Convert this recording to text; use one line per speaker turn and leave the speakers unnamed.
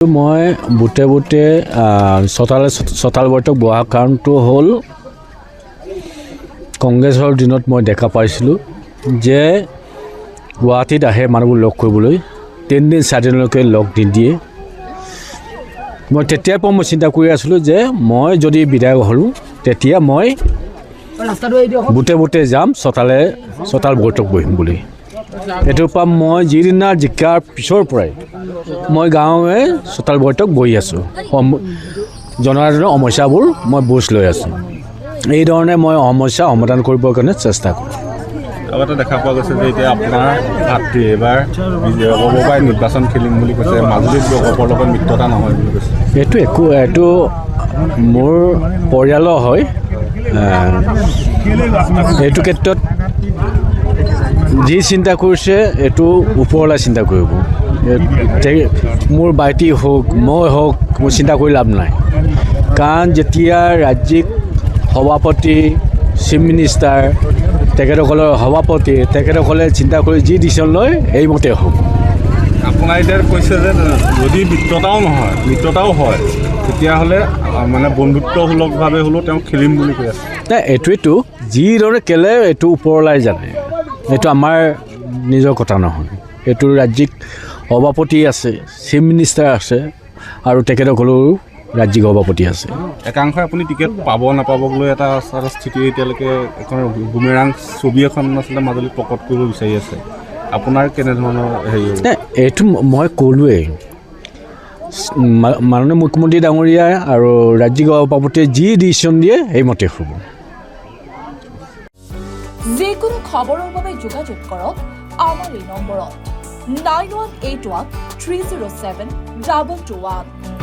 মই বুটে বুটে চতাল বৈঠক বহা কাৰণটো হ'ল কংগ্ৰেছৰ দিনত মই দেখা পাইছিলোঁ যে গুৱাহাটীত আহে মানুহবোৰ লগ কৰিবলৈ 3 দিন 4 দিনলৈকে লগ নিদিয়ে। মই তেতিয়াৰ পৰা মই চিন্তা কৰি আছিলোঁ যে মই যদি বিধায়ক হ'লোঁ তেতিয়া মই বুটে বুটে যাম চতাল বৈঠক বহিম বুলি। এইটোৰ পৰা মই যিদিনা জিকাৰ পিছৰ পৰাই মই গাঁৱে চতাল বৈঠক বহি আছোঁ, জনসাধাৰণৰ সমস্যাবোৰ মই বুজ লৈ আছোঁ। এই ধৰণে মই সমস্যা সমাধান কৰিবৰ কাৰণে চেষ্টা কৰোঁ।
আগতে দেখা পোৱা গৈছে যে এতিয়া আপোনাৰ ভাতৃ এবাৰ অগবাই নিৰ্বাচন খেলিম বুলি কৈছে, মাজুলীত অগপৰ লগত মিত্ৰতা নহয় বুলি কৈছে।
এইটো মোৰ পৰিয়ালৰ হয়। এইটো ক্ষেত্ৰত যি চিন্তা কৰিছে এইটো ওপৰলৈ চিন্তা কৰিব। মোৰ ভাইটি হওক মই হওক মোৰ চিন্তা কৰি লাভ নাই, কাৰণ যেতিয়া ৰাজ্যিক সভাপতি চিফ মিনিষ্টাৰ তেখেতসকলৰ সভাপতি তেখেতসকলে চিন্তা কৰি যি ডিচিশ্যন লয় সেইমতে হ'ব।
আপোনাৰ এতিয়া কৈছে যে যদি মিত্ৰতাও হয় তেতিয়াহ'লে মানে বন্ধুত্বসুলভভাৱে হ'লেও তেওঁ খেলিম বুলি কৈ আছে।
নাই, এইটোৱেতো যিদৰে কেলে এইটো ওপৰলাই জানে, এইটো আমাৰ নিজৰ কথা নহয়। এইটো ৰাজ্যিক সভাপতি আছে, চিফ মিনিষ্টাৰ আছে আৰু তেখেতসকলৰো ৰাজ্যিক সভাপতি আছে।
একাংশই আপুনি টিকেট পাব নাপাবক লৈ এটা স্থিতি এতিয়ালৈকে এখন বুমেৰাং ছবি এখন আচলতে মাজুলীত প্ৰকট কৰিব বিচাৰি আছে। আপোনাৰ কেনেধৰণৰ হেৰি?
এইটো মই ক'লোৱেই, মাননীয় মুখ্যমন্ত্ৰী ডাঙৰীয়া আৰু ৰাজ্যিক সভাপতিয়ে যি ডিচিশ্যন দিয়ে সেইমতে হ'ব।
যিকোনো খবৰৰ বাবে যোগাযোগ কৰক আমাৰ এই নম্বৰত 9181 307 2221।